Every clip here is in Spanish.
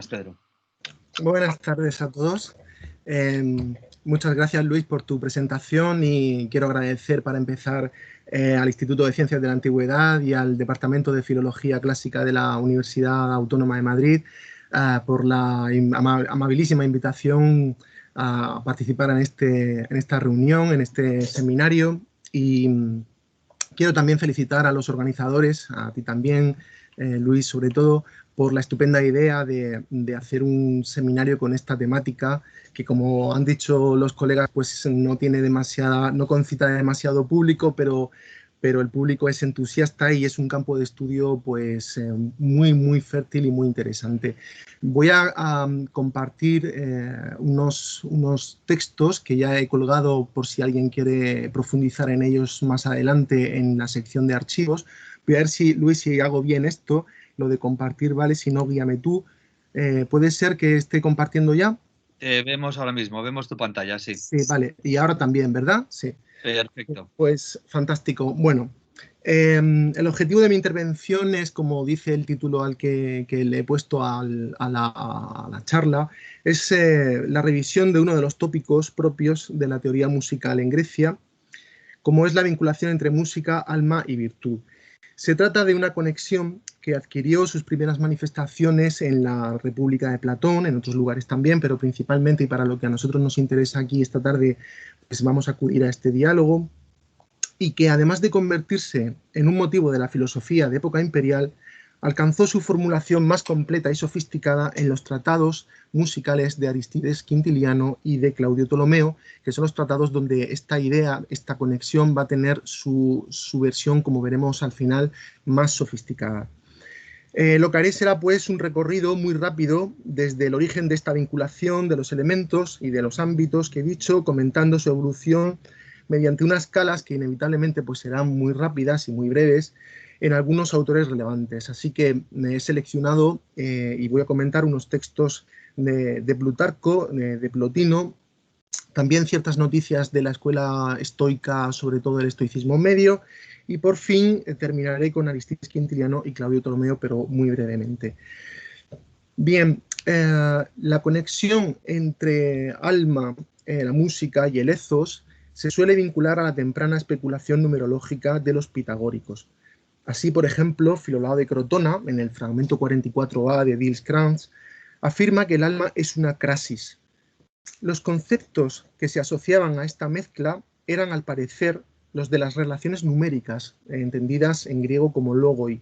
Pedro. Buenas tardes a todos. Muchas gracias, Luis, por tu presentación y quiero agradecer para empezar al Instituto de Ciencias de la Antigüedad y al Departamento de Filología Clásica de la Universidad Autónoma de Madrid por la amabilísima invitación a participar en esta reunión, en este seminario. Y quiero también felicitar a los organizadores, a ti también, Luis, sobre todo, por la estupenda idea de hacer un seminario con esta temática que, como han dicho los colegas, pues no concita demasiado público, pero el público es entusiasta y es un campo de estudio pues muy fértil y muy interesante. Voy a compartir unos textos que ya he colgado por si alguien quiere profundizar en ellos más adelante en la sección de archivos. Voy a ver si, Luis, si hago bien esto, lo de compartir, ¿vale? Si no, guíame tú. ¿Puede ser que esté compartiendo ya? Vemos ahora mismo, vemos tu pantalla, sí. Sí, vale. Y ahora también, ¿verdad? Sí. Perfecto. Pues fantástico. Bueno, el objetivo de mi intervención es, como dice el título al que le he puesto a la charla, es la revisión de uno de los tópicos propios de la teoría musical en Grecia, como es la vinculación entre música, alma y virtud. Se trata de una conexión que adquirió sus primeras manifestaciones en la República de Platón, en otros lugares también, pero principalmente, y para lo que a nosotros nos interesa aquí esta tarde, pues vamos a acudir a este diálogo, y que además de convertirse en un motivo de la filosofía de época imperial, alcanzó su formulación más completa y sofisticada en los tratados musicales de Aristides Quintiliano y de Claudio Ptolomeo, que son los tratados donde esta idea, esta conexión va a tener su versión, como veremos al final, más sofisticada. Lo que haré será pues un recorrido muy rápido desde el origen de esta vinculación de los elementos y de los ámbitos que he dicho, comentando su evolución mediante unas escalas que inevitablemente pues serán muy rápidas y muy breves en algunos autores relevantes. Así que me he seleccionado y voy a comentar unos textos de Plutarco, de Plotino, también ciertas noticias de la escuela estoica, sobre todo el estoicismo medio, y por fin terminaré con Aristides Quintiliano y Claudio Ptolomeo, pero muy brevemente. Bien, la conexión entre alma, la música y el ethos se suele vincular a la temprana especulación numerológica de los pitagóricos. Así, por ejemplo, Filolao de Crotona, en el fragmento 44a de Diels Krantz, afirma que el alma es una crasis. Los conceptos que se asociaban a esta mezcla eran, al parecer, los de las relaciones numéricas, entendidas en griego como logoi,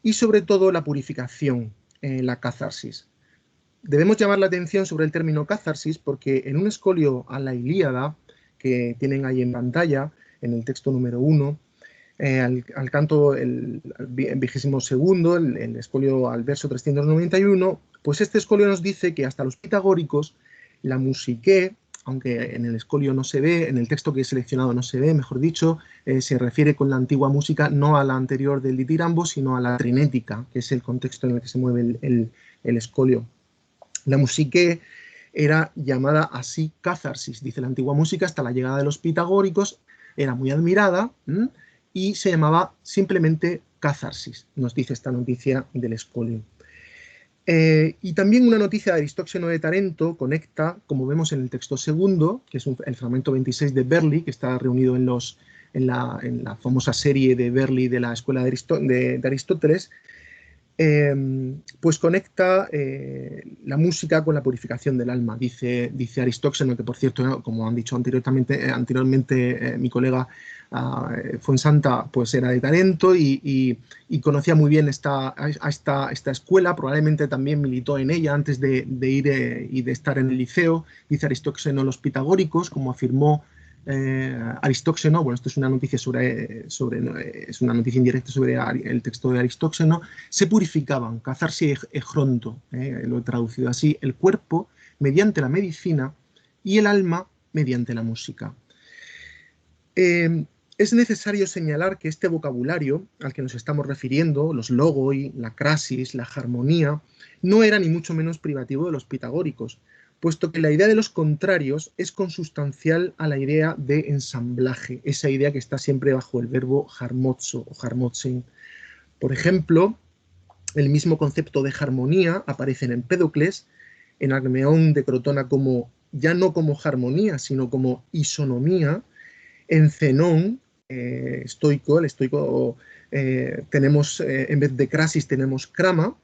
y sobre todo la purificación, la catharsis. Debemos llamar la atención sobre el término catharsis porque en un escolio a la Ilíada, que tienen ahí en pantalla, en el texto número 1, al canto el 22º, el escolio al verso 391, pues este escolio nos dice que hasta los pitagóricos la musique, aunque en el escolio no se ve, en el texto que he seleccionado no se ve, mejor dicho, se refiere con la antigua música no a la anterior del ditirambo, sino a la trinética, que es el contexto en el que se mueve el escolio. La musique era llamada así catharsis, dice la antigua música, hasta la llegada de los pitagóricos, era muy admirada y se llamaba simplemente catharsis, nos dice esta noticia del escolio. Y también una noticia de Aristóxeno de Tarento conecta, como vemos en el texto segundo, que es el fragmento 26 de Berli, que está reunido en la famosa serie de Berli de la escuela de Aristóteles, pues conecta la música con la purificación del alma. Dice Aristóxeno, que por cierto, como han dicho anteriormente mi colega Fuensanta, pues era de Tarento y conocía muy bien esta escuela, probablemente también militó en ella antes de ir y de estar en el liceo. Dice Aristóxeno, los pitagóricos, como afirmó Aristóxeno, bueno, esto es una noticia es una noticia indirecta sobre el texto de Aristóxeno, se purificaban, cazarse ejronto, lo he traducido así, el cuerpo mediante la medicina y el alma mediante la música. Es necesario señalar que este vocabulario al que nos estamos refiriendo, los logoi, la crasis, la armonía, no era ni mucho menos privativo de los pitagóricos, puesto que la idea de los contrarios es consustancial a la idea de ensamblaje, esa idea que está siempre bajo el verbo harmozo o harmozen. Por ejemplo, El mismo concepto de armonía aparece en Empédocles, en Agmeón de Crotona como ya no como armonía, sino como isonomía. En Zenón, estoico, el estoico, tenemos, en vez de crasis, tenemos crama.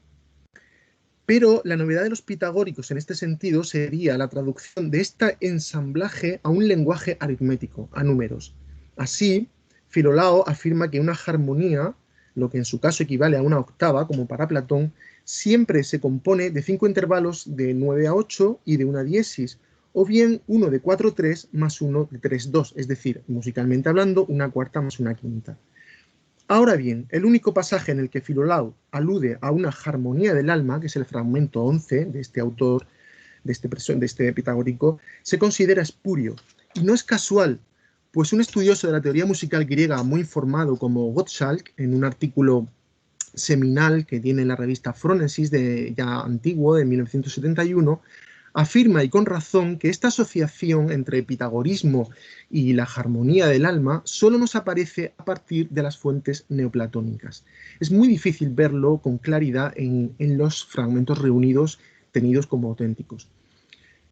Pero la novedad de los pitagóricos en este sentido sería la traducción de este ensamblaje a un lenguaje aritmético, a números. Así, Filolao afirma que una armonía, lo que en su caso equivale a una octava, como para Platón, siempre se compone de 5 intervalos de 9 a 8 y de una diesis, o bien uno de 4-3 más uno de 3-2, es decir, musicalmente hablando, una cuarta más una quinta. Ahora bien, el único pasaje en el que Filolao alude a una armonía del alma, que es el fragmento 11 de este autor, de este pitagórico, se considera espurio. Y no es casual, pues un estudioso de la teoría musical griega muy informado como Gottschalk, en un artículo seminal que tiene en la revista Phronesis, ya antiguo, de 1971, afirma, y con razón, que esta asociación entre pitagorismo y la armonía del alma solo nos aparece a partir de las fuentes neoplatónicas. Es muy difícil verlo con claridad en los fragmentos reunidos tenidos como auténticos.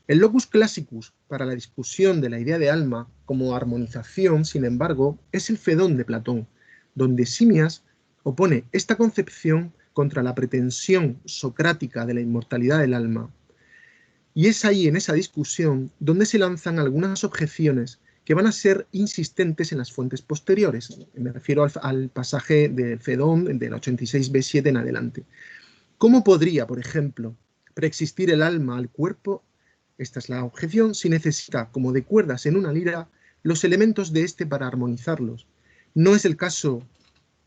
El locus classicus para la discusión de la idea de alma como armonización, sin embargo, es el Fedón de Platón, donde Simias opone esta concepción contra la pretensión socrática de la inmortalidad del alma. Y es ahí, en esa discusión, donde se lanzan algunas objeciones que van a ser insistentes en las fuentes posteriores. Me refiero al pasaje de Fedón, del 86b7 en adelante. ¿Cómo podría, por ejemplo, preexistir el alma al cuerpo? Esta es la objeción, si necesita, como de cuerdas en una lira, los elementos de éste para armonizarlos. No es el caso,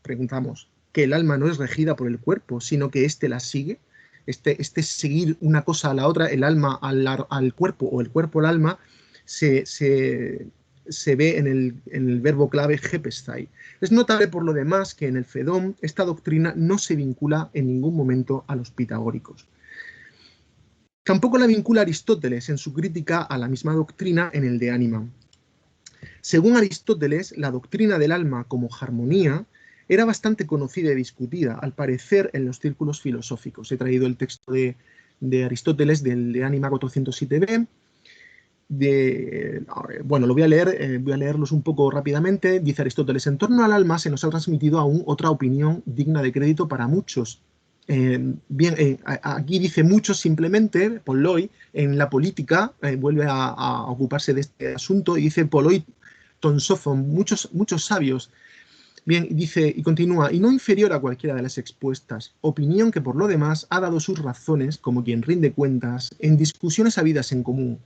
preguntamos, que el alma no es regida por el cuerpo, sino que éste la sigue. Este seguir una cosa a la otra, el alma al cuerpo o el cuerpo al alma, se ve en el verbo clave hepestai. Es notable por lo demás que en el Fedón esta doctrina no se vincula en ningún momento a los pitagóricos. Tampoco la vincula Aristóteles en su crítica a la misma doctrina en el De Anima. Según Aristóteles, la doctrina del alma como armonía era bastante conocida y discutida, al parecer, en los círculos filosóficos. He traído el texto de Aristóteles del De Anima 407b. Bueno, lo voy a leer, voy a leerlos un poco rápidamente. Dice Aristóteles: en torno al alma se nos ha transmitido aún otra opinión digna de crédito para muchos. Aquí dice muchos simplemente, polloi, en la política, vuelve a ocuparse de este asunto y dice polloi tonsofon, muchos sabios. Bien, dice y continúa, y no inferior a cualquiera de las expuestas, opinión que por lo demás ha dado sus razones, como quien rinde cuentas, en discusiones habidas en común.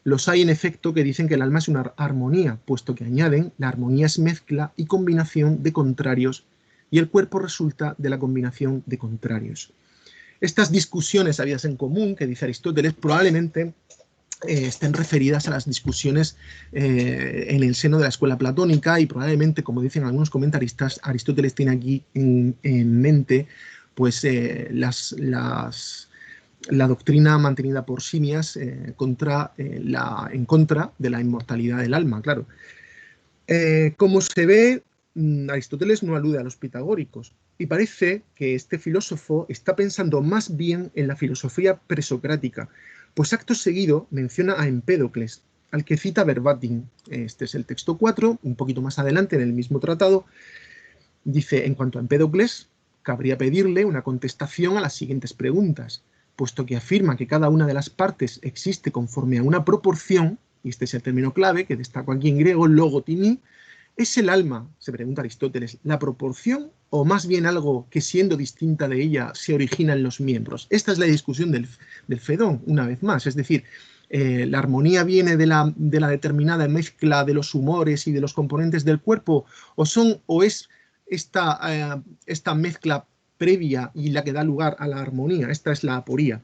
Los hay en efecto que dicen que el alma es una armonía, puesto que añaden, la armonía es mezcla y combinación de contrarios, y el cuerpo resulta de la combinación de contrarios. Estas discusiones habidas en común, que dice Aristóteles, probablemente estén referidas a las discusiones en el seno de la escuela platónica, y probablemente, como dicen algunos comentaristas, Aristóteles tiene aquí en mente pues la doctrina mantenida por Simias en contra de la inmortalidad del alma, claro. Como se ve, Aristóteles no alude a los pitagóricos, y parece que este filósofo está pensando más bien en la filosofía presocrática, pues acto seguido menciona a Empédocles, al que cita verbatim. Este es el texto 4, un poquito más adelante en el mismo tratado. Dice, en cuanto a Empédocles, cabría pedirle una contestación a las siguientes preguntas, puesto que afirma que cada una de las partes existe conforme a una proporción, y este es el término clave que destaco aquí en griego, logotimi. ¿Es el alma, se pregunta Aristóteles, la proporción o más bien algo que siendo distinta de ella se origina en los miembros? Esta es la discusión del Fedón, una vez más, es decir, la armonía viene de la determinada mezcla de los humores y de los componentes del cuerpo, o es esta mezcla previa y la que da lugar a la armonía. Esta es la aporía.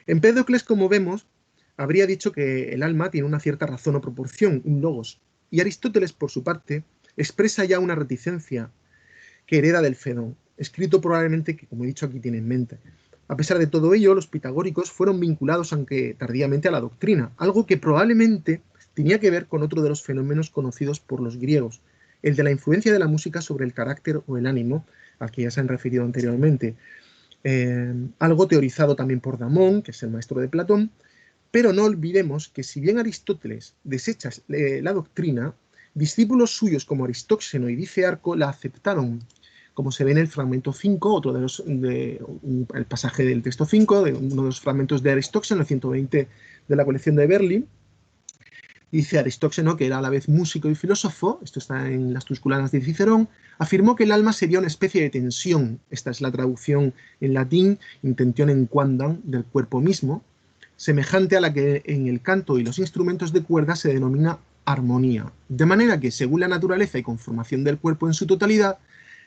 Empédocles, como vemos, habría dicho que el alma tiene una cierta razón o proporción, un logos, y Aristóteles, por su parte, expresa ya una reticencia que hereda del Fedón, escrito probablemente que, como he dicho, aquí tiene en mente. A pesar de todo ello, los pitagóricos fueron vinculados, aunque tardíamente, a la doctrina, algo que probablemente tenía que ver con otro de los fenómenos conocidos por los griegos, el de la influencia de la música sobre el carácter o el ánimo, al que ya se han referido anteriormente. Algo teorizado también por Damón, que es el maestro de Platón, pero no olvidemos que si bien Aristóteles desecha la doctrina, discípulos suyos como Aristóxeno y Dicearco la aceptaron, como se ve en el fragmento 5, otro el pasaje del texto 5, de uno de los fragmentos de Aristóxeno, el 120 de la colección de Berlín. Dice Aristóxeno, que era a la vez músico y filósofo, esto está en las Tusculanas de Cicerón, afirmó que el alma sería una especie de tensión, esta es la traducción en latín, intentionem quandam, del cuerpo mismo, semejante a la que en el canto y los instrumentos de cuerda se denomina armonía, de manera que, según la naturaleza y conformación del cuerpo en su totalidad,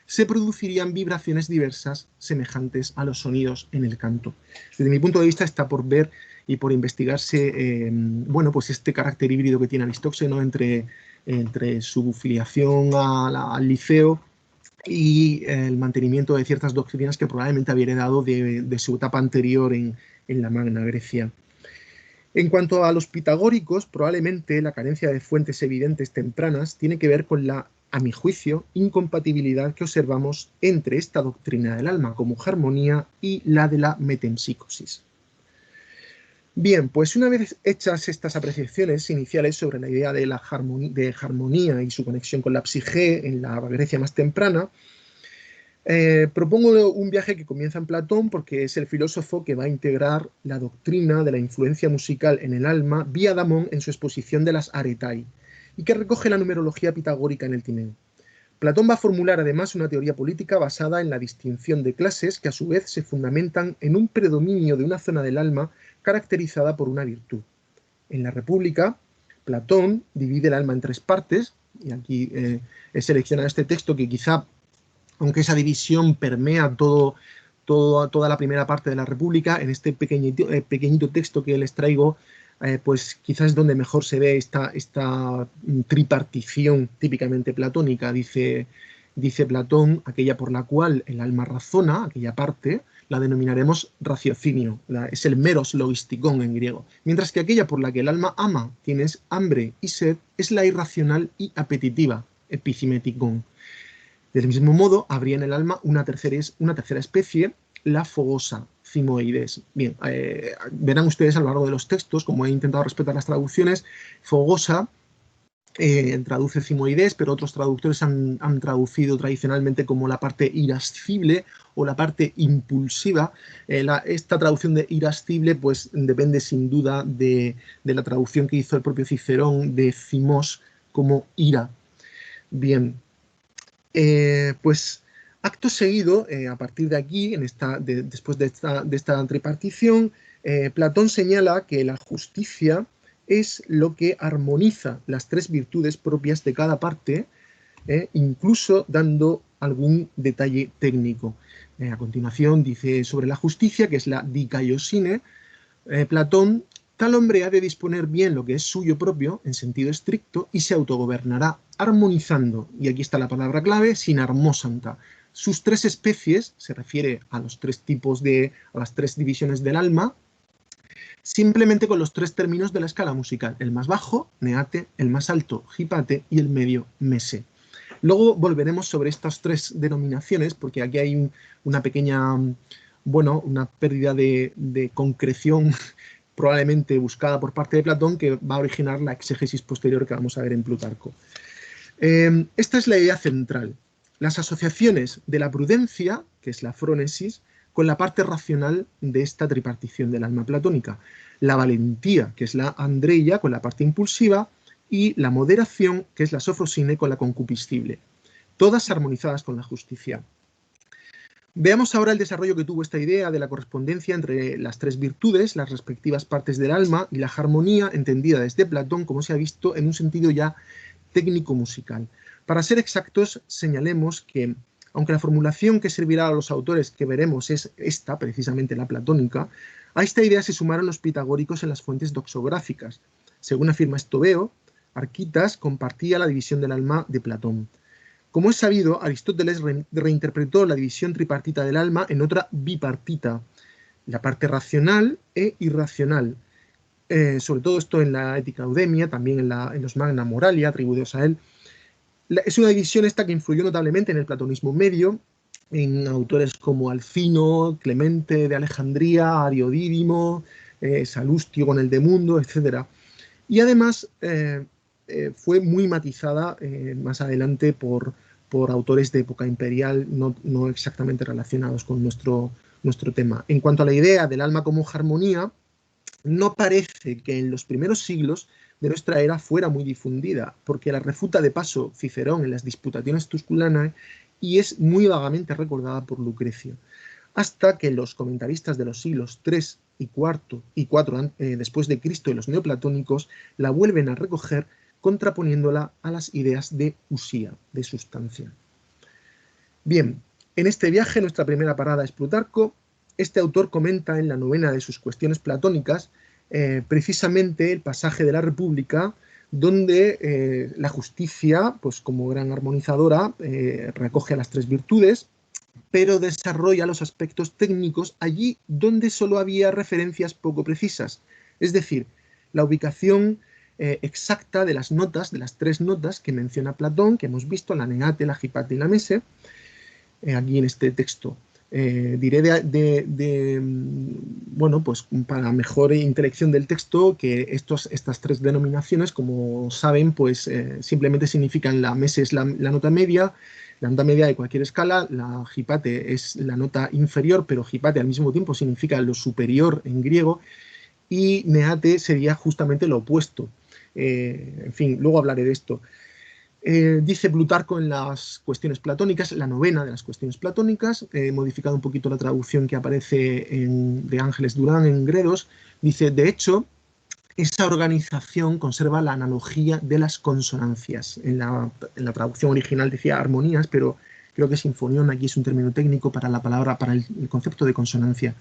se producirían vibraciones diversas semejantes a los sonidos en el canto. Desde mi punto de vista está por ver y por investigarse bueno, pues este carácter híbrido que tiene Aristóxeno entre su filiación al Liceo y el mantenimiento de ciertas doctrinas que probablemente había heredado de su etapa anterior en la Magna Grecia. En cuanto a los pitagóricos, probablemente la carencia de fuentes evidentes tempranas tiene que ver con la, a mi juicio, incompatibilidad que observamos entre esta doctrina del alma como armonía y la de la metempsicosis. Bien, pues una vez hechas estas apreciaciones iniciales sobre la idea de armonía y su conexión con la psique en la Grecia más temprana, propongo un viaje que comienza en Platón porque es el filósofo que va a integrar la doctrina de la influencia musical en el alma vía Damón en su exposición de las Aretai y que recoge la numerología pitagórica en el Tineo. Platón va a formular además una teoría política basada en la distinción de clases que a su vez se fundamentan en un predominio de una zona del alma caracterizada por una virtud. En la República, Platón divide el alma en tres partes, y aquí he seleccionado este texto que quizá, aunque esa división permea toda la primera parte de la República, en este pequeñito texto que les traigo, pues quizás es donde mejor se ve esta tripartición típicamente platónica. Dice Platón, aquella por la cual el alma razona, aquella parte, la denominaremos raciocinio, es el meros logisticón en griego, mientras que aquella por la que el alma ama, tienes hambre y sed, es la irracional y apetitiva, epicimeticón. Del mismo modo, habría en el alma una tercera especie, la fogosa, cimoides. Bien, verán ustedes a lo largo de los textos, como he intentado respetar las traducciones, fogosa traduce cimoides, pero otros traductores han traducido tradicionalmente como la parte irascible o la parte impulsiva. Esta traducción de irascible pues depende sin duda de la traducción que hizo el propio Cicerón de cimos como ira. Bien, pues acto seguido, a partir de aquí, después de esta tripartición, Platón señala que la justicia es lo que armoniza las tres virtudes propias de cada parte, incluso dando algún detalle técnico. A continuación dice sobre la justicia, que es la dikaiosine, Platón: tal hombre ha de disponer bien lo que es suyo propio, en sentido estricto, y se autogobernará, armonizando, y aquí está la palabra clave, sin armósanta. Sus tres especies, se refiere a los tres tipos a las tres divisiones del alma, simplemente con los tres términos de la escala musical: el más bajo, neate; el más alto, hipate; y el medio, mese. Luego volveremos sobre estas tres denominaciones, porque aquí hay una pequeña, bueno, una pérdida de concreción probablemente buscada por parte de Platón, que va a originar la exégesis posterior que vamos a ver en Plutarco. Esta es la idea central. Las asociaciones de la prudencia, que es la frónesis, con la parte racional de esta tripartición del alma platónica. La valentía, que es la andreia, con la parte impulsiva, y la moderación, que es la sofrosine, con la concupiscible. Todas armonizadas con la justicia. Veamos ahora el desarrollo que tuvo esta idea de la correspondencia entre las tres virtudes, las respectivas partes del alma, y la armonía, entendida desde Platón, como se ha visto, en un sentido ya técnico-musical. Para ser exactos, señalemos que, aunque la formulación que servirá a los autores que veremos es esta, precisamente la platónica, a esta idea se sumaron los pitagóricos en las fuentes doxográficas. Según afirma Estobeo, Arquitas compartía la división del alma de Platón. Como es sabido, Aristóteles reinterpretó la división tripartita del alma en otra bipartita, la parte racional e irracional. Sobre todo esto en la Ética Eudemia, también en los Magna Moralia, atribuidos a él. Es una división esta que influyó notablemente en el platonismo medio, en autores como Alcino, Clemente de Alejandría, Ariodídimo, Salustio con el de Mundo, etc. Y además fue muy matizada más adelante por autores de época imperial, no exactamente relacionados con nuestro tema. En cuanto a la idea del alma como armonía, no parece que en los primeros siglos de nuestra era fuera muy difundida, porque la refuta de paso Cicerón en las Disputationes Tusculanas y es muy vagamente recordada por Lucrecio, hasta que los comentaristas de los siglos III y IV después de Cristo y los neoplatónicos la vuelven a recoger contraponiéndola a las ideas de usía, de sustancia. Bien, en este viaje nuestra primera parada es Plutarco. Este autor comenta en la novena de sus cuestiones platónicas precisamente el pasaje de la República donde la justicia, pues como gran armonizadora, recoge las tres virtudes, pero desarrolla los aspectos técnicos allí donde solo había referencias poco precisas. Es decir, la ubicación exacta de las notas, de las tres notas que menciona Platón, que hemos visto, la Neate, la Hipate y la Mese, aquí en este texto. Diré bueno, pues para mejor intelección del texto que estas tres denominaciones, como saben, pues simplemente significan la Mese es la nota media de cualquier escala, la Hipate es la nota inferior, pero Hipate al mismo tiempo significa lo superior en griego, y Neate sería justamente lo opuesto. En fin, luego hablaré de esto. Dice Plutarco en las cuestiones platónicas, la novena de las cuestiones platónicas, modificado un poquito la traducción que aparece de Ángeles Durán en Gredos, dice, de hecho, esa organización conserva la analogía de las consonancias. En la traducción original decía armonías, pero creo que sinfonión aquí es un término técnico para la palabra, para el concepto de consonancia.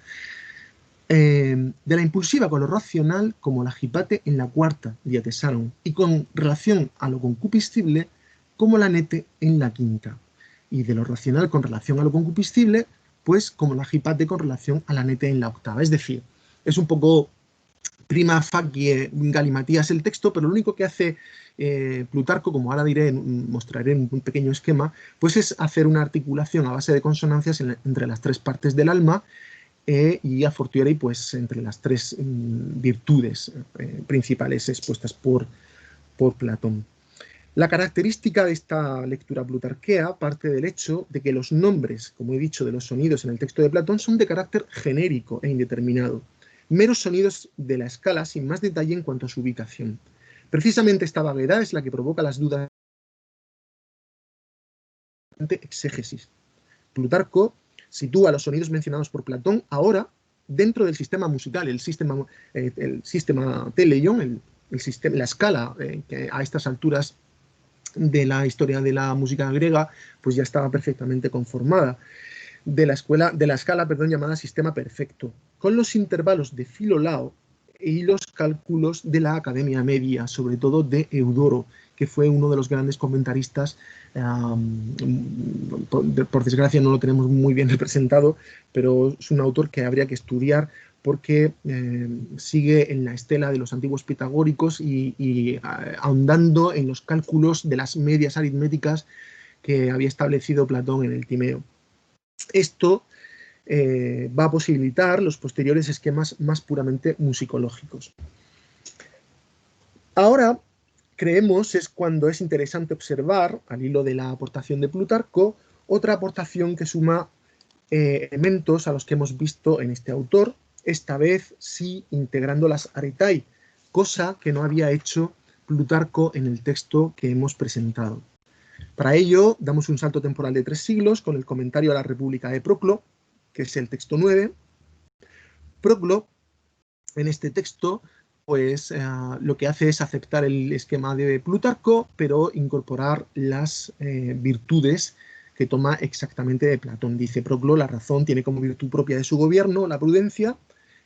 De la impulsiva con lo racional, como la Hipate en la cuarta diatesaron, y con relación a lo concupiscible, como la Nete en la quinta. Y de lo racional con relación a lo concupiscible, pues como la Hipate con relación a la Nete en la octava. Es decir, es un poco prima facie galimatías el texto, pero lo único que hace Plutarco, como ahora diré, mostraré en un pequeño esquema, pues es hacer una articulación a base de consonancias entre las tres partes del alma, y a fortiori pues entre las tres virtudes principales expuestas por Platón. La característica de esta lectura plutarquea parte del hecho de que los nombres, como he dicho, de los sonidos en el texto de Platón son de carácter genérico e indeterminado, meros sonidos de la escala sin más detalle en cuanto a su ubicación. Precisamente esta vaguedad es la que provoca las dudas de exégesis. Plutarco sitúa los sonidos mencionados por Platón ahora dentro del sistema musical, el sistema teleion, la escala que a estas alturas de la historia de la música griega pues ya estaba perfectamente conformada, de la escala llamada sistema perfecto, con los intervalos de Filolao y los cálculos de la Academia Media, sobre todo de Eudoro, que fue uno de los grandes comentaristas. Por desgracia no lo tenemos muy bien representado, pero es un autor que habría que estudiar porque sigue en la estela de los antiguos pitagóricos y ahondando en los cálculos de las medias aritméticas que había establecido Platón en el Timeo. Esto va a posibilitar los posteriores esquemas más puramente musicológicos. Ahora, creemos, es cuando es interesante observar, al hilo de la aportación de Plutarco, otra aportación que suma elementos a los que hemos visto en este autor, esta vez sí integrando las aretai, cosa que no había hecho Plutarco en el texto que hemos presentado. Para ello, damos un salto temporal de 3 siglos con el comentario a la República de Proclo, que es el texto 9. Proclo, en este texto, pues lo que hace es aceptar el esquema de Plutarco, pero incorporar las virtudes que toma exactamente de Platón. Dice Proclo, la razón tiene como virtud propia de su gobierno la prudencia,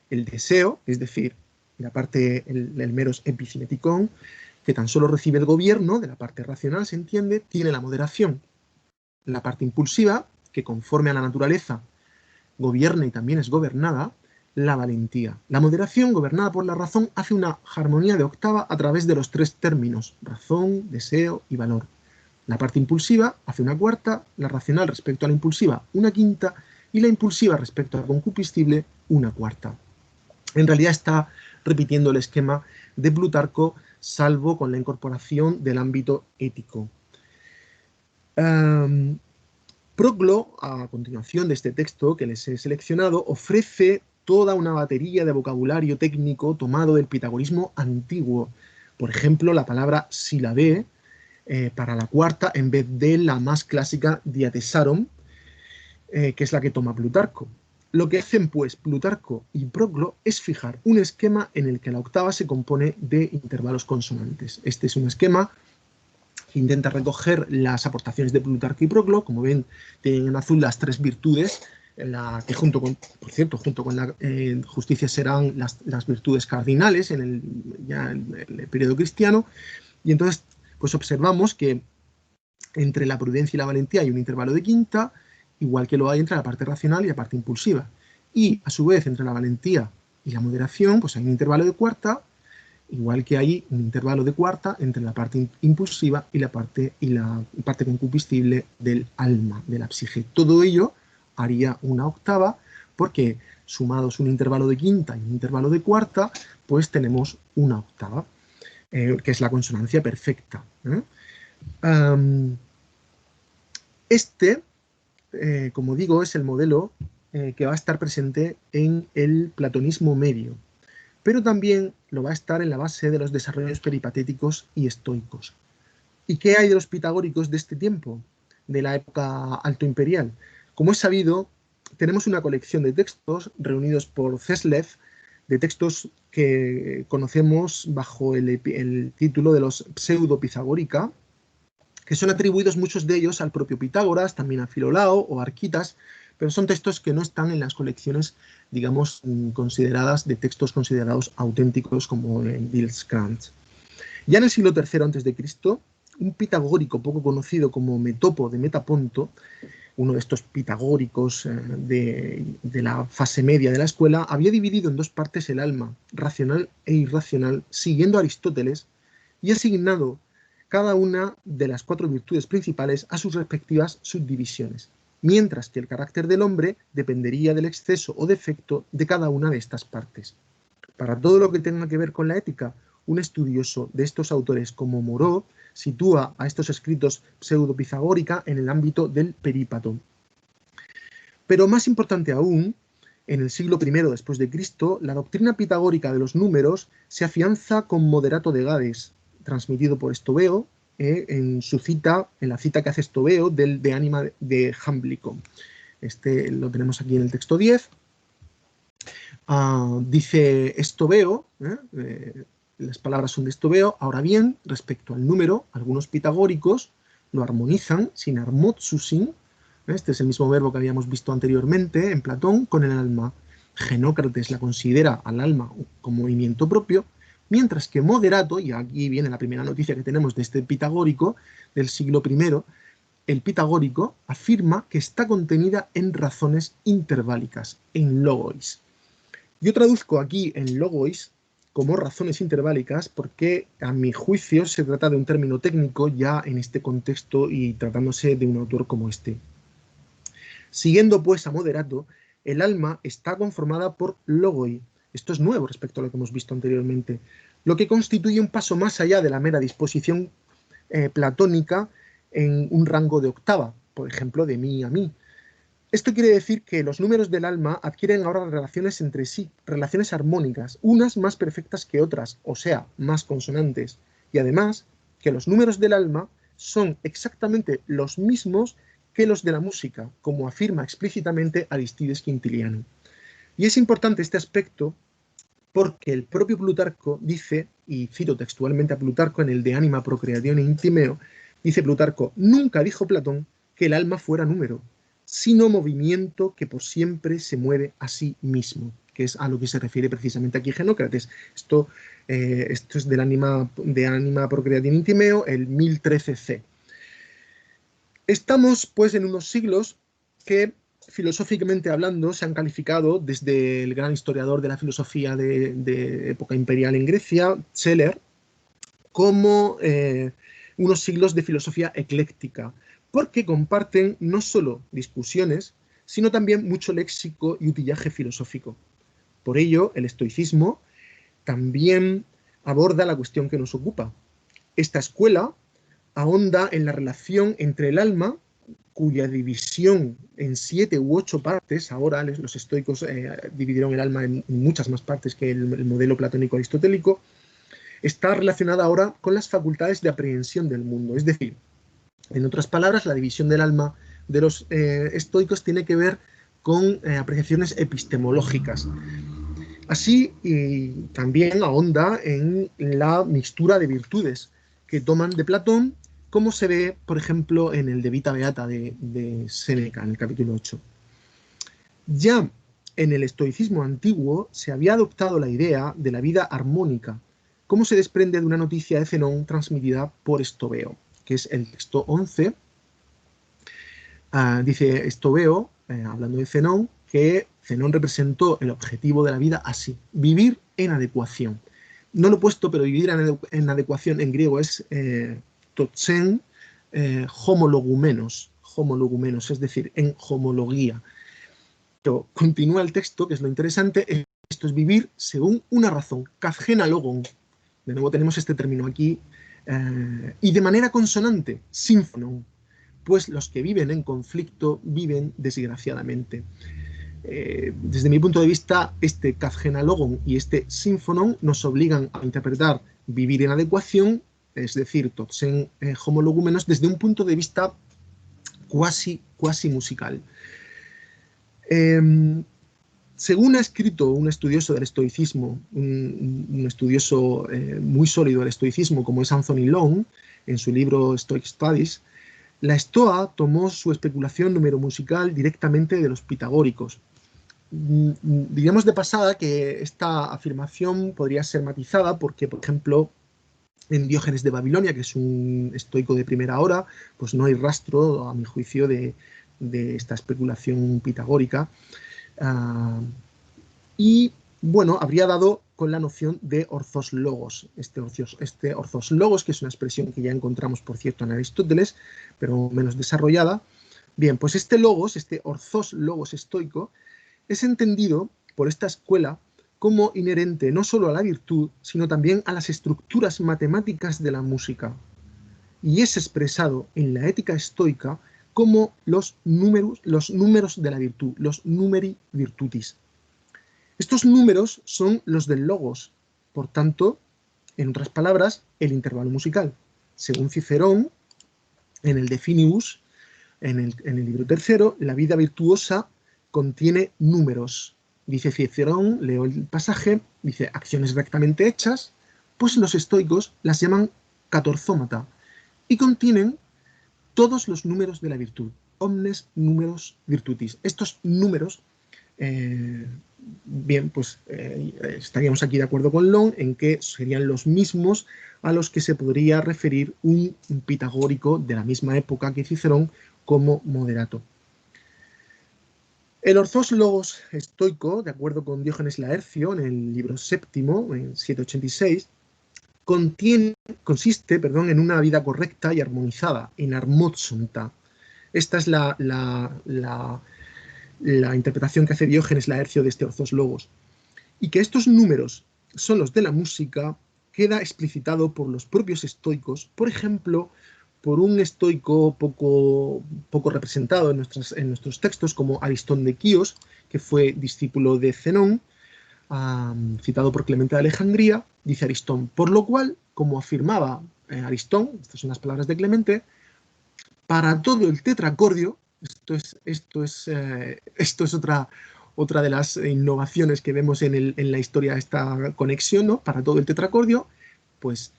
el deseo, es decir, la parte, el meros epicineticón, que tan solo recibe el gobierno, de la parte racional se entiende, tiene la moderación. La parte impulsiva, que conforme a la naturaleza gobierna y también es gobernada, la valentía. La moderación, gobernada por la razón, hace una armonía de octava a través de los tres términos, razón, deseo y valor. La parte impulsiva hace una cuarta, la racional respecto a la impulsiva una quinta y la impulsiva respecto a la concupiscible una cuarta. En realidad está repitiendo el esquema de Plutarco, salvo con la incorporación del ámbito ético. Proclo, a continuación de este texto que les he seleccionado, ofrece toda una batería de vocabulario técnico tomado del pitagorismo antiguo. Por ejemplo, la palabra silabé para la cuarta en vez de la más clásica diatesaron, que es la que toma Plutarco. Lo que hacen, pues, Plutarco y Proclo es fijar un esquema en el que la octava se compone de intervalos consonantes. Este es un esquema que intenta recoger las aportaciones de Plutarco y Proclo. Como ven, tienen en azul las tres virtudes, que junto con la justicia serán las virtudes cardinales ya en el periodo cristiano. Y entonces, pues observamos que entre la prudencia y la valentía hay un intervalo de quinta, igual que lo hay entre la parte racional y la parte impulsiva. Y, a su vez, entre la valentía y la moderación, pues hay un intervalo de cuarta, igual que hay un intervalo de cuarta entre la parte impulsiva y la parte concupiscible del alma, de la psique. Todo ello haría una octava, porque sumados un intervalo de quinta y un intervalo de cuarta, pues tenemos una octava, que es la consonancia perfecta. Como digo, es el modelo que va a estar presente en el platonismo medio, pero también lo va a estar en la base de los desarrollos peripatéticos y estoicos. ¿Y qué hay de los pitagóricos de este tiempo, de la época altoimperial? Como es sabido, tenemos una colección de textos reunidos por Ceslev, de textos que conocemos bajo el título de los pseudo-pitagórica, que son atribuidos muchos de ellos al propio Pitágoras, también a Filolao o Arquitas, pero son textos que no están en las colecciones, digamos, consideradas de textos considerados auténticos como en Bildskranz. Ya en el siglo III a.C., un pitagórico poco conocido como Metopo de Metaponto, uno de estos pitagóricos de la fase media de la escuela, había dividido en dos partes el alma, racional e irracional, siguiendo a Aristóteles, y asignado cada una de las cuatro virtudes principales a sus respectivas subdivisiones, mientras que el carácter del hombre dependería del exceso o defecto de cada una de estas partes. Para todo lo que tenga que ver con la ética, un estudioso de estos autores como Moreau sitúa a estos escritos pseudo-pitagórica en el ámbito del perípato. Pero más importante aún, en el siglo I después de Cristo, la doctrina pitagórica de los números se afianza con Moderato de Gades, transmitido por Estobeo, en la cita que hace Estobeo del De Anima de Jámblico. Este lo tenemos aquí en el texto 10. Dice Estobeo, las palabras son de Estobeo. Ahora bien, respecto al número, algunos pitagóricos lo armonizan sin armotsusin. Este es el mismo verbo que habíamos visto anteriormente en Platón con el alma. Genócrates la considera al alma como movimiento propio, mientras que Moderato, y aquí viene la primera noticia que tenemos de este pitagórico del siglo I, el pitagórico afirma que está contenida en razones interválicas, en logois. Yo traduzco aquí en logois como razones interválicas porque, a mi juicio, se trata de un término técnico ya en este contexto y tratándose de un autor como este. Siguiendo pues a Moderato, el alma está conformada por logoi. Esto es nuevo respecto a lo que hemos visto anteriormente, lo que constituye un paso más allá de la mera disposición platónica en un rango de octava, por ejemplo, de mi a mi. Esto quiere decir que los números del alma adquieren ahora relaciones entre sí, relaciones armónicas, unas más perfectas que otras, o sea, más consonantes, y además que los números del alma son exactamente los mismos que los de la música, como afirma explícitamente Aristides Quintiliano. Y es importante este aspecto porque el propio Plutarco dice, y cito textualmente a Plutarco en el De Anima Procreatione Intimeo, dice Plutarco: nunca dijo Platón que el alma fuera número, sino movimiento que por siempre se mueve a sí mismo, que es a lo que se refiere precisamente aquí Genócrates. Esto es del De Anima Procreatione Intimeo, el 1013c. Estamos, pues, en unos siglos que, filosóficamente hablando, se han calificado desde el gran historiador de la filosofía de época imperial en Grecia, Scheler, como unos siglos de filosofía ecléctica, porque comparten no solo discusiones, sino también mucho léxico y utillaje filosófico. Por ello, el estoicismo también aborda la cuestión que nos ocupa. Esta escuela ahonda en la relación entre el alma, cuya división en 7 u 8 partes, ahora los estoicos dividieron el alma en muchas más partes que el modelo platónico aristotélico, está relacionada ahora con las facultades de aprehensión del mundo. Es decir, en otras palabras, la división del alma de los estoicos tiene que ver con apreciaciones epistemológicas. Así, y también ahonda en la mixtura de virtudes que toman de Platón, como se ve, por ejemplo, en el De Vita Beata de Séneca, en el capítulo 8. Ya en el estoicismo antiguo se había adoptado la idea de la vida armónica, como se desprende de una noticia de Zenón transmitida por Estobeo, que es el texto 11. Dice Estobeo, hablando de Zenón, que Zenón representó el objetivo de la vida así: vivir en adecuación. No lo he puesto, pero vivir en adecuación en griego es toxen homologumenos, es decir, en homología. Pero continúa el texto, que es lo interesante: esto es vivir según una razón, kafgena logon. De nuevo tenemos este término aquí, y de manera consonante, sínfono, pues los que viven en conflicto viven desgraciadamente. Desde mi punto de vista, este kafgenalogon y este sínfonon nos obligan a interpretar vivir en adecuación, es decir, toxen homologumenos, desde un punto de vista cuasi musical. Según ha escrito un estudioso del estoicismo, un estudioso muy sólido del estoicismo, como es Anthony Long, en su libro Stoic Studies, la estoa tomó su especulación numeromusical directamente de los pitagóricos. Diríamos de pasada que esta afirmación podría ser matizada porque, por ejemplo, en Diógenes de Babilonia, que es un estoico de primera hora, pues no hay rastro, a mi juicio, de esta especulación pitagórica. Y, bueno, habría dado con la noción de orthos logos. Este orthos logos, que es una expresión que ya encontramos, por cierto, en Aristóteles, pero menos desarrollada. Bien, pues este logos, este orthos logos estoico, es entendido por esta escuela como inherente no solo a la virtud, sino también a las estructuras matemáticas de la música, y es expresado en la ética estoica como los números de la virtud, los numeri virtutis. Estos números son los del logos, por tanto, en otras palabras, el intervalo musical. Según Cicerón, en el De Finibus, en el libro tercero, la vida virtuosa contiene números. Dice Cicerón, leo el pasaje, dice: acciones rectamente hechas, pues los estoicos las llaman catorzómata, y contienen todos los números de la virtud, omnes numeros virtutis. Estos números, bien, pues estaríamos aquí de acuerdo con Long en que serían los mismos a los que se podría referir un pitagórico de la misma época que Cicerón como moderato. El orthos logos estoico, de acuerdo con Diógenes Laercio, en el libro séptimo, en 786, consiste en una vida correcta y armonizada, en armózonta. Esta es la interpretación que hace Diógenes Laercio de este orthos logos. Y que estos números son los de la música queda explicitado por los propios estoicos, por ejemplo, por un estoico poco representado en nuestros textos, como Aristón de Quíos, que fue discípulo de Zenón, citado por Clemente de Alejandría. Dice Aristón: por lo cual, como afirmaba Aristón, estas son las palabras de Clemente, para todo el tetracordio, esto es otra de las innovaciones que vemos en la historia de esta conexión, ¿no? Para todo el tetracordio, pues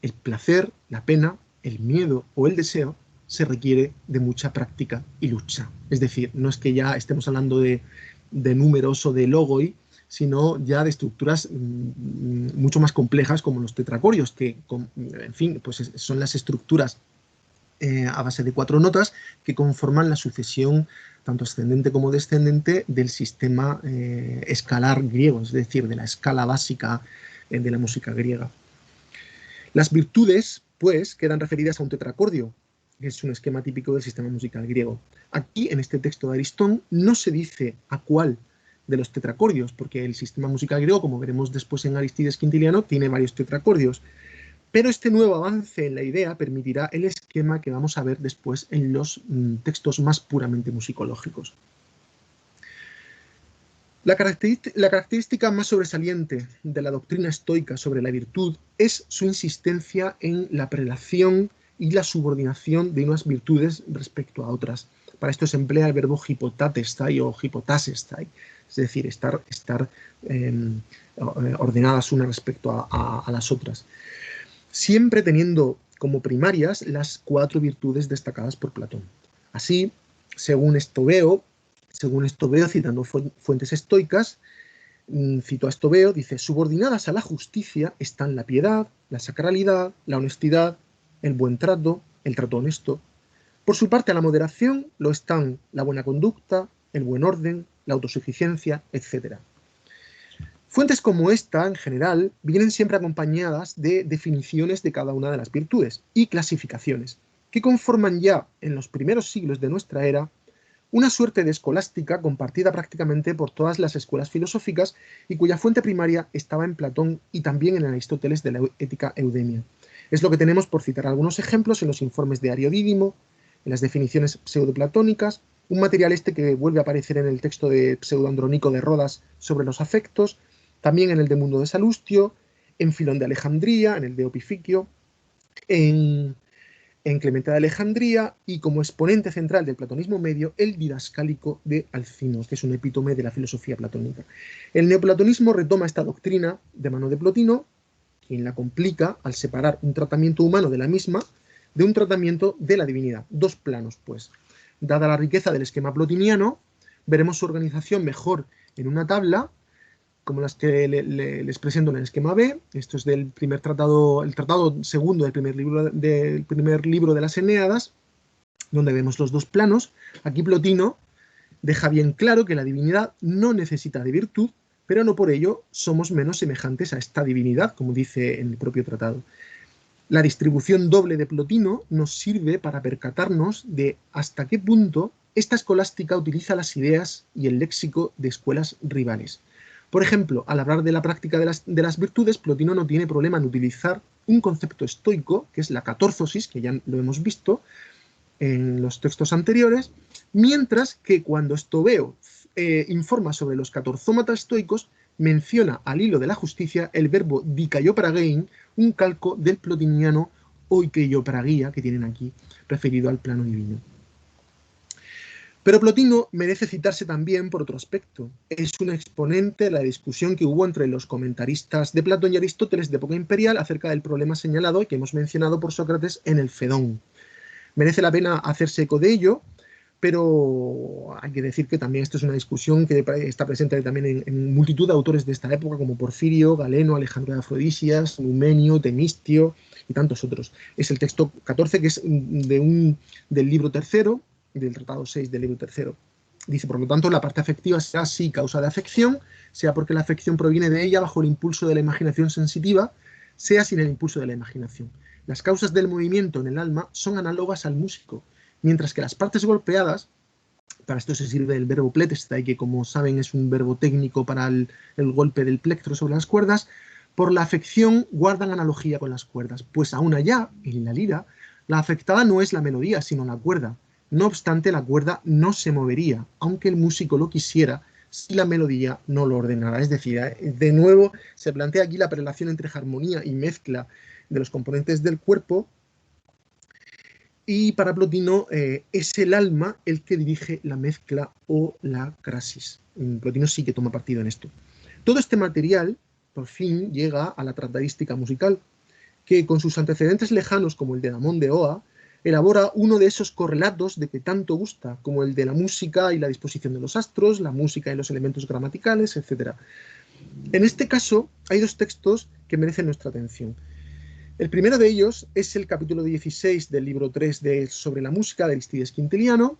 el placer, la pena, el miedo o el deseo se requiere de mucha práctica y lucha. Es decir, no es que ya estemos hablando de números o de logoi, sino ya de estructuras mucho más complejas como los tetracorios, que, en fin, pues son las estructuras a base de 4 notas que conforman la sucesión tanto ascendente como descendente del sistema escalar griego, es decir, de la escala básica de la música griega. Las virtudes pues quedan referidas a un tetracordio, que es un esquema típico del sistema musical griego. Aquí, en este texto de Aristón, no se dice a cuál de los tetracordios, porque el sistema musical griego, como veremos después en Aristides Quintiliano, tiene varios tetracordios. Pero este nuevo avance en la idea permitirá el esquema que vamos a ver después en los textos más puramente musicológicos. La característica más sobresaliente de la doctrina estoica sobre la virtud es su insistencia en la prelación y la subordinación de unas virtudes respecto a otras. Para esto se emplea el verbo hipotatestai o hipotasestai, es decir, estar ordenadas unas respecto a las otras, siempre teniendo como primarias las 4 virtudes destacadas por Platón. Así, según esto veo, citando fuentes estoicas, cito a Estobeo, dice: subordinadas a la justicia están la piedad, la sacralidad, la honestidad, el buen trato, el trato honesto. Por su parte, a la moderación lo están la buena conducta, el buen orden, la autosuficiencia, etc. Fuentes como esta, en general, vienen siempre acompañadas de definiciones de cada una de las virtudes y clasificaciones, que conforman ya en los primeros siglos de nuestra era una suerte de escolástica compartida prácticamente por todas las escuelas filosóficas y cuya fuente primaria estaba en Platón y también en Aristóteles de la Ética Eudemia. Es lo que tenemos, por citar algunos ejemplos, en los informes de Ario Dídimo, en las definiciones pseudoplatónicas, un material este que vuelve a aparecer en el texto de Pseudo-Andrónico de Rodas sobre los afectos, también en el de Mundo de Salustio, en Filón de Alejandría, en el de Opificio, en Clemente de Alejandría y como exponente central del platonismo medio, el Didascálico de Alcinos, que es un epítome de la filosofía platónica. El neoplatonismo retoma esta doctrina de mano de Plotino, quien la complica al separar un tratamiento humano de la misma de un tratamiento de la divinidad. 2 planos, pues. Dada la riqueza del esquema plotiniano, veremos su organización mejor en una tabla, como las que les presento en el esquema B. Esto es del primer tratado, el tratado segundo del primer libro de las Eneadas, donde vemos los 2 planos. Aquí Plotino deja bien claro que la divinidad no necesita de virtud, pero no por ello somos menos semejantes a esta divinidad, como dice en el propio tratado. La distribución doble de Plotino nos sirve para percatarnos de hasta qué punto esta escolástica utiliza las ideas y el léxico de escuelas rivales. Por ejemplo, al hablar de la práctica de las virtudes, Plotino no tiene problema en utilizar un concepto estoico, que es la catorzosis, que ya lo hemos visto en los textos anteriores, mientras que cuando Estobeo informa sobre los catorzómatas estoicos, menciona al hilo de la justicia el verbo dikaiopragein, un calco del plotiniano oikeiopragia que tienen aquí, referido al plano divino. Pero Plotino merece citarse también por otro aspecto. Es un exponente de la discusión que hubo entre los comentaristas de Platón y Aristóteles de época imperial acerca del problema señalado y que hemos mencionado por Sócrates en el Fedón. Merece la pena hacerse eco de ello, pero hay que decir que también esto es una discusión que está presente también en multitud de autores de esta época, como Porfirio, Galeno, Alejandro de Afrodisias, Numenio, Temistio y tantos otros. Es el texto 14, que es del libro tercero, del tratado 6 del libro tercero. Dice, por lo tanto, la parte afectiva será sí causa de afección, sea porque la afección proviene de ella bajo el impulso de la imaginación sensitiva, sea sin el impulso de la imaginación. Las causas del movimiento en el alma son análogas al músico, mientras que las partes golpeadas, para esto se sirve el verbo pletestai, que como saben es un verbo técnico para el golpe del plectro sobre las cuerdas, por la afección guardan analogía con las cuerdas, pues aún allá, en la lira, la afectada no es la melodía, sino la cuerda. No obstante, la cuerda no se movería, aunque el músico lo quisiera, si la melodía no lo ordenara. Es decir, de nuevo se plantea aquí la prelación entre armonía y mezcla de los componentes del cuerpo, y para Plotino es el alma el que dirige la mezcla o la crasis. Plotino sí que toma partido en esto. Todo este material, por fin, llega a la tratadística musical, que con sus antecedentes lejanos como el de Damón de Oa, elabora uno de esos correlatos de que tanto gusta, como el de la música y la disposición de los astros, la música y los elementos gramaticales, etc. En este caso, hay 2 textos que merecen nuestra atención. El primero de ellos es el capítulo 16 del libro 3 sobre la música de Aristides Quintiliano.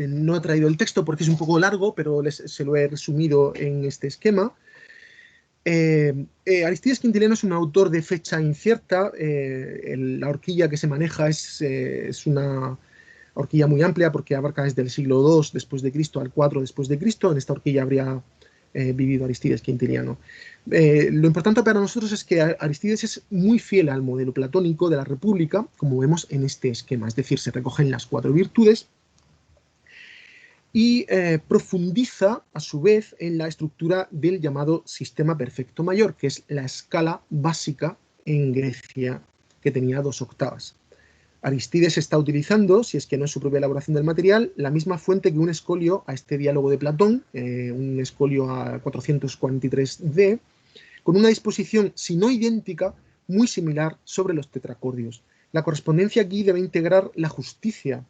No he traído el texto porque es un poco largo, pero se lo he resumido en este esquema. Aristides Quintiliano es un autor de fecha incierta. La horquilla que se maneja es una horquilla muy amplia porque abarca desde el siglo II después de Cristo al 4 después de Cristo. En esta horquilla habría vivido Aristides Quintiliano. Lo importante para nosotros es que Aristides es muy fiel al modelo platónico de la República, como vemos en este esquema, es decir, se recogen las 4 virtudes y profundiza a su vez en la estructura del llamado sistema perfecto mayor, que es la escala básica en Grecia, que tenía 2 octavas. Aristides está utilizando, si es que no es su propia elaboración del material, la misma fuente que un escolio a este diálogo de Platón, un escolio a 443D, con una disposición, si no idéntica, muy similar sobre los tetracordios. La correspondencia aquí debe integrar la justicia,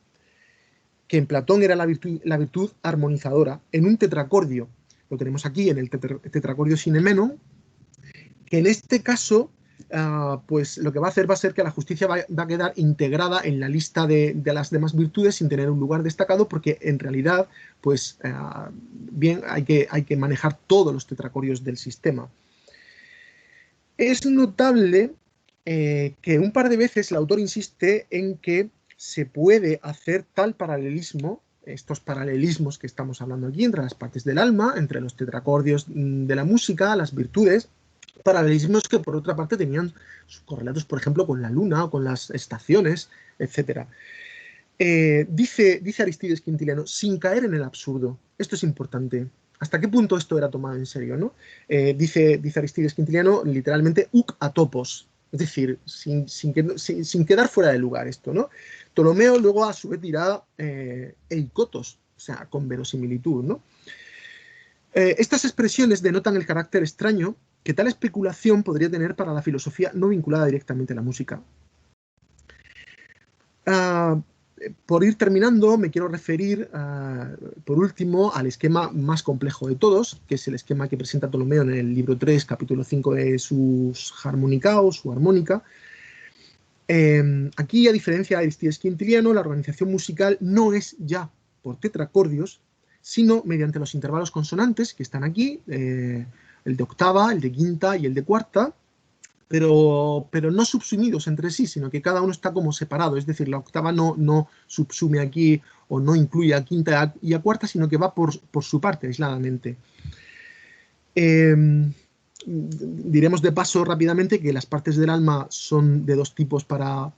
que en Platón era la virtud armonizadora, en un tetracordio. Lo tenemos aquí en el tetracordio Sinemeno, que en este caso, pues lo que va a hacer va a ser que la justicia va a quedar integrada en la lista de las demás virtudes sin tener un lugar destacado, porque en realidad, pues bien, hay que manejar todos los tetracorios del sistema. Es notable que un par de veces el autor insiste en que se puede hacer tal paralelismo, estos paralelismos que estamos hablando aquí, entre las partes del alma, entre los tetracordios de la música, las virtudes, paralelismos que por otra parte tenían sus correlatos, por ejemplo, con la luna o con las estaciones, etc. Dice Aristides Quintiliano, sin caer en el absurdo. Esto es importante. ¿Hasta qué punto esto era tomado en serio, ¿no? Dice Aristides Quintiliano literalmente uc atopos, es decir, sin quedar fuera de lugar esto, ¿no? Ptolomeo luego a su vez dirá eikotos, o sea, con verosimilitud, ¿no? Estas expresiones denotan el carácter extraño que tal especulación podría tener para la filosofía no vinculada directamente a la música. Por ir terminando, me quiero referir, por último, al esquema más complejo de todos, que es el esquema que presenta Ptolomeo en el libro 3, capítulo 5 de sus Harmonicaos, su armónica. Aquí, a diferencia de Aristides Quintiliano, la organización musical no es ya por tetracordios, sino mediante los intervalos consonantes que están aquí, el de octava, el de quinta y el de cuarta, pero no subsumidos entre sí, sino que cada uno está como separado, es decir, la octava no subsume aquí o no incluye a quinta y a cuarta, sino que va por su parte, aisladamente. Diremos de paso rápidamente que las partes del alma son de 2 tipos para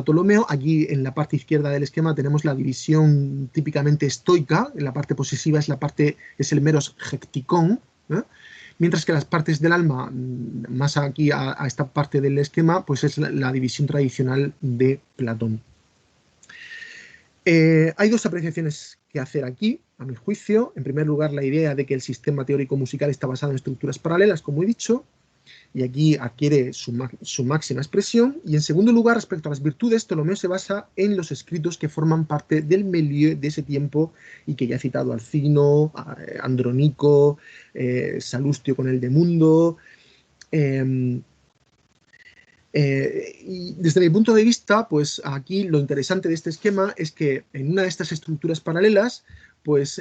Ptolomeo. Aquí en la parte izquierda del esquema tenemos la división típicamente estoica, la parte posesiva es el meros hecticón, mientras que las partes del alma, más aquí a esta parte del esquema, pues es la división tradicional de Platón. Hay 2 apreciaciones que hacer aquí, a mi juicio. En primer lugar, la idea de que el sistema teórico musical está basado en estructuras paralelas, como he dicho, y aquí adquiere su máxima expresión. Y en segundo lugar, respecto a las virtudes, Ptolomeo se basa en los escritos que forman parte del milieu de ese tiempo y que ya he citado: Alcino, Andronico, Salustio con el de Mundo. Y desde mi punto de vista, pues aquí lo interesante de este esquema es que en una de estas estructuras paralelas, pues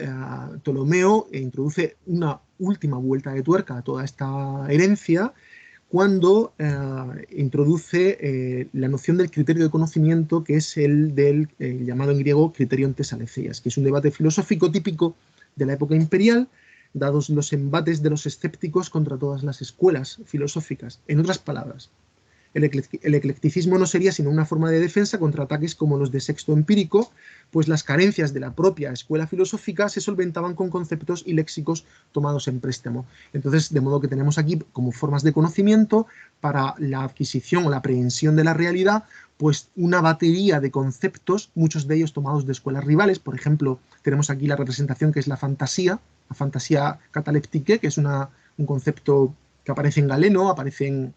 Ptolomeo introduce una última vuelta de tuerca a toda esta herencia cuando introduce la noción del criterio de conocimiento, que es el del llamado en griego criterion tesaleceias, que es un debate filosófico típico de la época imperial, dados los embates de los escépticos contra todas las escuelas filosóficas. En otras palabras, el eclecticismo no sería sino una forma de defensa contra ataques como los de Sexto Empírico, pues las carencias de la propia escuela filosófica se solventaban con conceptos y léxicos tomados en préstamo. Entonces, de modo que tenemos aquí como formas de conocimiento para la adquisición o la aprehensión de la realidad, pues una batería de conceptos, muchos de ellos tomados de escuelas rivales. Por ejemplo, tenemos aquí la representación que es la fantasía cataléptique, que es un concepto que aparece en Galeno, aparece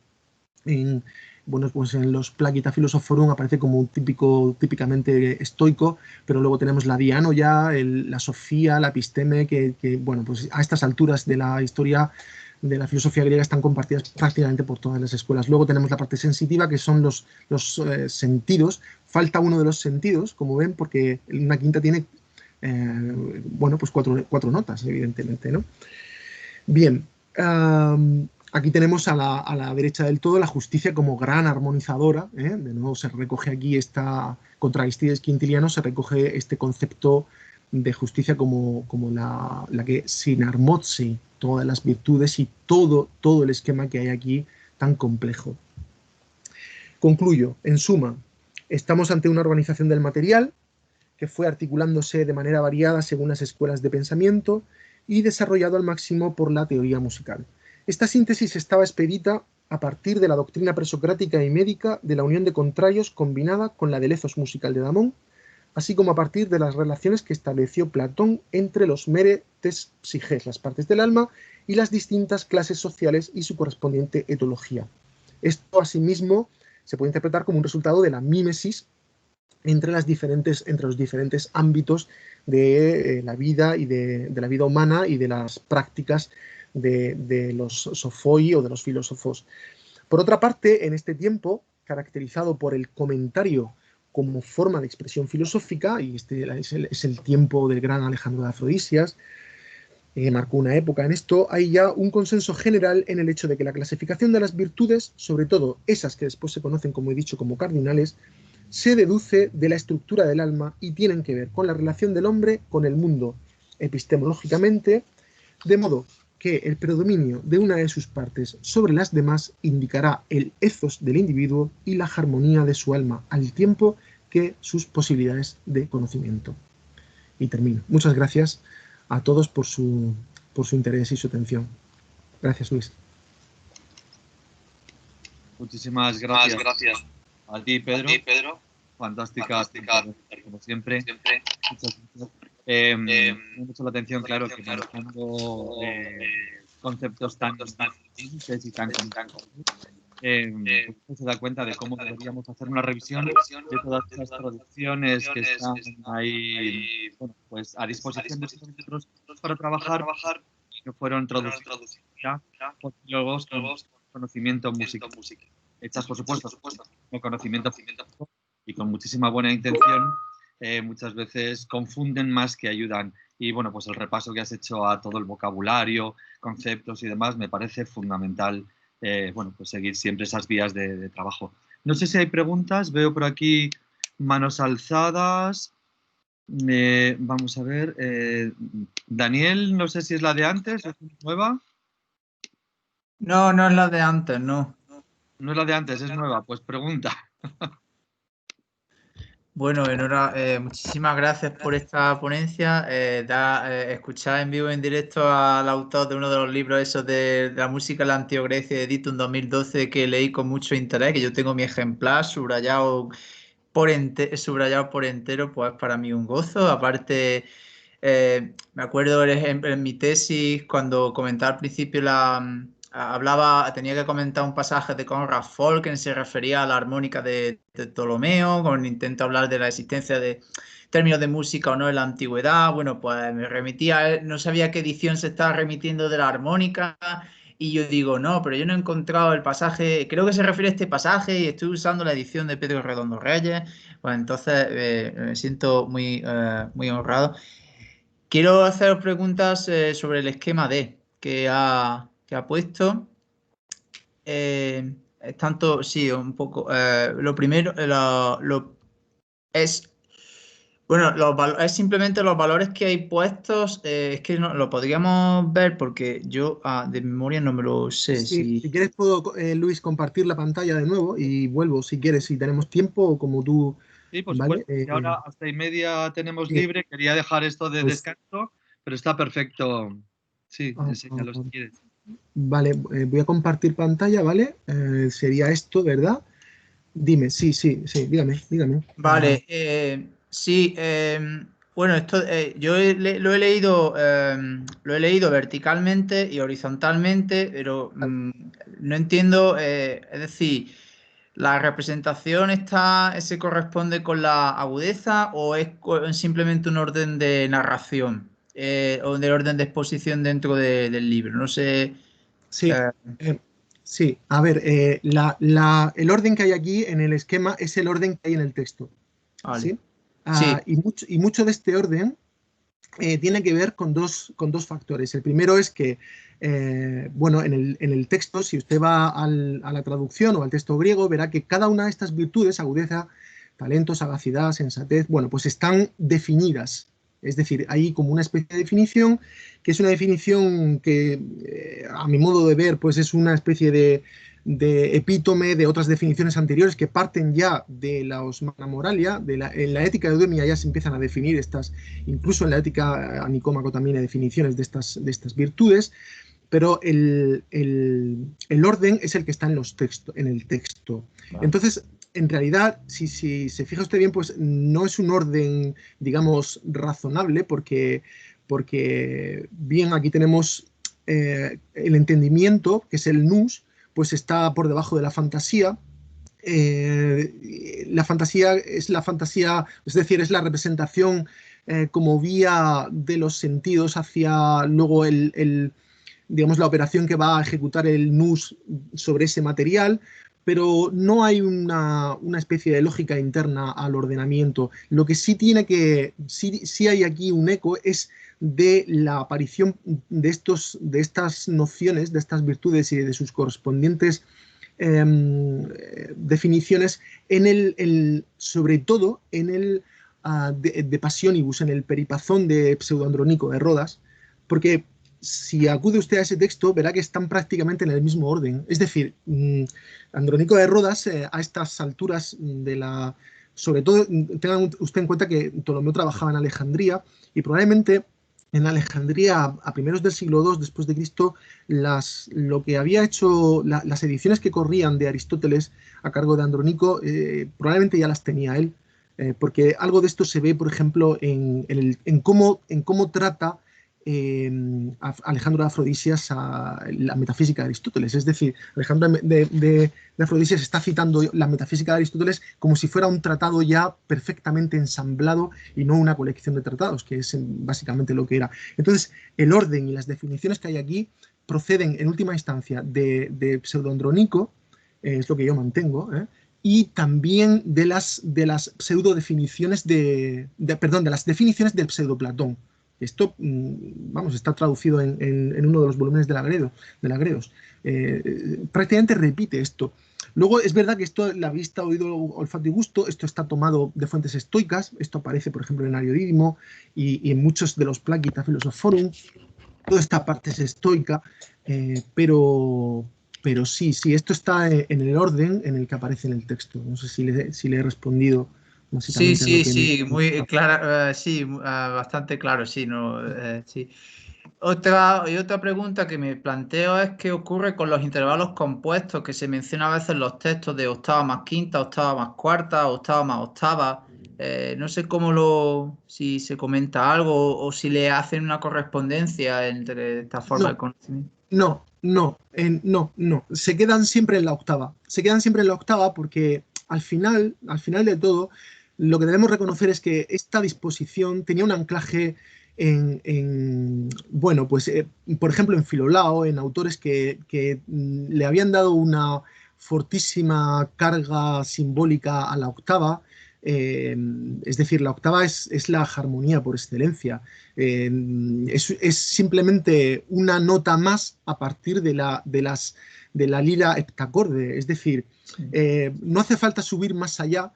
bueno, pues en los Placita Philosophorum aparece como un típicamente estoico, pero luego tenemos la Dianoia, la Sofía, la Episteme, que, bueno, pues a estas alturas de la historia de la filosofía griega están compartidas prácticamente por todas las escuelas. Luego tenemos la parte sensitiva, que son los sentidos. Falta uno de los sentidos, como ven, porque una quinta tiene, bueno, pues cuatro notas, evidentemente, ¿no? Bien. Aquí tenemos a la derecha del todo la justicia como gran armonizadora. De nuevo se recoge aquí contra Aristides Quintiliano, se recoge este concepto de justicia como la que sinarmotzi todas las virtudes y todo el esquema que hay aquí tan complejo. Concluyo, en suma, estamos ante una organización del material que fue articulándose de manera variada según las escuelas de pensamiento y desarrollado al máximo por la teoría musical. Esta síntesis estaba expedita a partir de la doctrina presocrática y médica de la unión de contrarios combinada con la del ethos musical de Damón, así como a partir de las relaciones que estableció Platón entre los meretes psiges, las partes del alma, y las distintas clases sociales y su correspondiente etología. Esto, asimismo, se puede interpretar como un resultado de la mímesis entre los diferentes ámbitos de la vida y de la vida humana y de las prácticas de los sofoi o de los filósofos. Por otra parte, en este tiempo, caracterizado por el comentario como forma de expresión filosófica, y este es el tiempo del gran Alejandro de Afrodisias, marcó una época en esto, hay ya un consenso general en el hecho de que la clasificación de las virtudes, sobre todo esas que después se conocen, como he dicho, como cardinales, se deduce de la estructura del alma y tienen que ver con la relación del hombre con el mundo epistemológicamente, de modo que el predominio de una de sus partes sobre las demás indicará el ethos del individuo y la armonía de su alma, al tiempo que sus posibilidades de conocimiento. Y termino. Muchas gracias a todos por su interés y su atención. Gracias, Luis. Muchísimas gracias. A ti, Pedro. Fantástica, como siempre. Muchas gracias. Me llama mucho la atención, claro, que manejando conceptos tan difíciles y tan complejos, pues se da cuenta de cómo deberíamos hacer una revisión de todas las traducciones que están ahí, bueno, pues a disposición de nosotros para trabajar, que fueron traducidas por filólogos con conocimiento musical, hechas por supuesto con conocimiento y con muchísima buena intención. Muchas veces confunden más que ayudan. Y bueno, pues el repaso que has hecho a todo el vocabulario, conceptos y demás, me parece fundamental, bueno, pues seguir siempre esas vías de trabajo. No sé si hay preguntas, veo por aquí manos alzadas. Vamos a ver. Daniel, no sé si es la de antes o es nueva. No, no es la de antes, no. No es la de antes, es nueva. Pues pregunta. Bueno, muchísimas gracias por esta ponencia. Escuchar en vivo y en directo al autor de uno de los libros esos de la música de la antigua Grecia, edito en 2012, que leí con mucho interés, que yo tengo mi ejemplar subrayado por entero, pues para mí un gozo. Aparte, me acuerdo en mi tesis, cuando comentaba al principio tenía que comentar un pasaje de Conrad Folk que se refería a la armónica de Ptolomeo, con intento hablar de la existencia de términos de música o no en la antigüedad. Bueno, pues me remitía, no sabía qué edición se estaba remitiendo de la armónica, y yo digo, no, pero yo no he encontrado el pasaje, creo que se refiere a este pasaje y estoy usando la edición de Pedro Redondo Reyes. Pues entonces me siento muy honrado. Quiero hacer preguntas sobre el esquema D que ha puesto. Tanto, sí, un poco. Lo primero es, bueno, es simplemente los valores que hay puestos. Es que no, lo podríamos ver porque yo de memoria no me lo sé. Sí, si quieres puedo, Luis, compartir la pantalla de nuevo y vuelvo si quieres, si tenemos tiempo o como tú. Sí, por ¿Vale? supuesto. Y ahora hasta y media tenemos libre. Quería dejar esto de descanso, pero está perfecto. Sí, enséñalo si quieres. Vale, voy a compartir pantalla, ¿vale? Sería esto, ¿verdad? Dime, sí, dígame. Vale, sí, bueno, esto yo lo he leído verticalmente y horizontalmente, pero no entiendo, es decir, ¿la representación se corresponde con la agudeza o es simplemente un orden de narración o de orden de exposición dentro del libro? No sé. Sí, sí. A ver, el orden que hay aquí en el esquema es el orden que hay en el texto. Vale. ¿Sí? Sí. Y mucho de este orden tiene que ver con dos factores. El primero es que, bueno, en el texto, si usted va a la traducción o al texto griego, verá que cada una de estas virtudes, agudeza, talento, sagacidad, sensatez, bueno, pues están definidas. Es decir, hay como una especie de definición, que es una definición que, a mi modo de ver, pues es una especie de epítome de otras definiciones anteriores que parten ya de la Osmana Moralia, en la ética de Eudemia ya se empiezan a definir estas, incluso en la ética a Nicómaco también hay definiciones de estas virtudes, pero el orden es el que está en el texto. Vale. Entonces, en realidad, si se fija usted bien, pues no es un orden, digamos, razonable, porque bien, aquí tenemos el entendimiento, que es el nous, pues está por debajo de la fantasía. La fantasía, es decir, es la representación como vía de los sentidos hacia luego digamos, la operación que va a ejecutar el nous sobre ese material, pero no hay una especie de lógica interna al ordenamiento. Lo que sí sí hay aquí un eco es de la aparición de estas nociones, de estas virtudes y de sus correspondientes definiciones sobre todo en el de Passionibus, en el Peripazón de Pseudo-Andrónico de Rodas, porque si acude usted a ese texto, verá que están prácticamente en el mismo orden. Es decir, Andrónico de Rodas, a estas alturas sobre todo, tengan usted en cuenta que Ptolomeo trabajaba en Alejandría y probablemente en Alejandría, a primeros del siglo II después de Cristo, lo que había hecho, las ediciones que corrían de Aristóteles a cargo de Andrónico, probablemente ya las tenía él, porque algo de esto se ve, por ejemplo, en cómo trata Alejandro de Afrodisias a la metafísica de Aristóteles. Es decir, Alejandro de Afrodisias está citando la metafísica de Aristóteles como si fuera un tratado ya perfectamente ensamblado y no una colección de tratados, que es básicamente lo que era. Entonces, el orden y las definiciones que hay aquí proceden en última instancia de Pseudo-Andrónico, es lo que yo mantengo, y también de las pseudo-definiciones de las definiciones del pseudo-Platón. Esto, vamos, está traducido en uno de los volúmenes del Agredos. Prácticamente repite esto. Luego, es verdad que esto, la vista, oído, olfato y gusto, esto está tomado de fuentes estoicas. Esto aparece, por ejemplo, en Ariodídimo y en muchos de los Plaquita Philosophorum. Toda esta parte es estoica, pero sí, esto está en el orden en el que aparece en el texto. No sé si le he respondido. Sí, muy clara, sí, bastante claro, sí, no, sí. Otra pregunta que me planteo es qué ocurre con los intervalos compuestos que se menciona a veces en los textos de octava más quinta, octava más cuarta, octava más octava. No sé si se comenta algo o si le hacen una correspondencia entre esta forma de conocimiento. No. Se quedan siempre en la octava. Se quedan siempre en la octava porque al final de todo, lo que debemos reconocer es que esta disposición tenía un anclaje bueno, pues por ejemplo en Filolao, en autores que le habían dado una fortísima carga simbólica a la octava. Es decir, la octava es la armonía por excelencia. Es simplemente una nota más a partir de la lira heptacorde. Es decir, no hace falta subir más allá,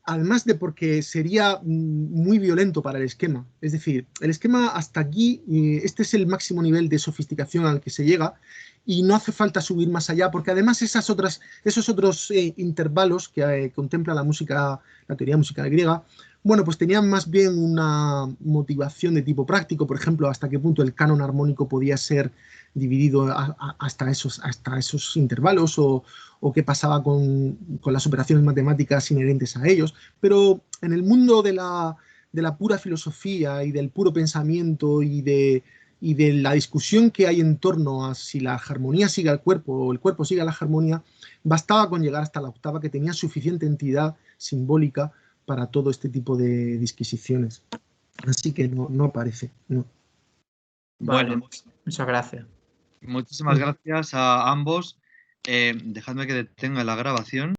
además de porque sería muy violento para el esquema. Es decir, el esquema hasta aquí, este es el máximo nivel de sofisticación al que se llega y no hace falta subir más allá, porque además esos otros intervalos que contempla la teoría musical griega, bueno, pues tenían más bien una motivación de tipo práctico, por ejemplo, hasta qué punto el canon armónico podía ser dividido hasta esos intervalos o qué pasaba con las operaciones matemáticas inherentes a ellos. Pero en el mundo de la pura filosofía y del puro pensamiento y de la discusión que hay en torno a si la armonía sigue al cuerpo o el cuerpo sigue a la armonía, bastaba con llegar hasta la octava, que tenía suficiente entidad simbólica para todo este tipo de disquisiciones. Así que no aparece. No. Vale, bueno, muchas gracias. Muchísimas gracias a ambos. Dejadme que detenga la grabación.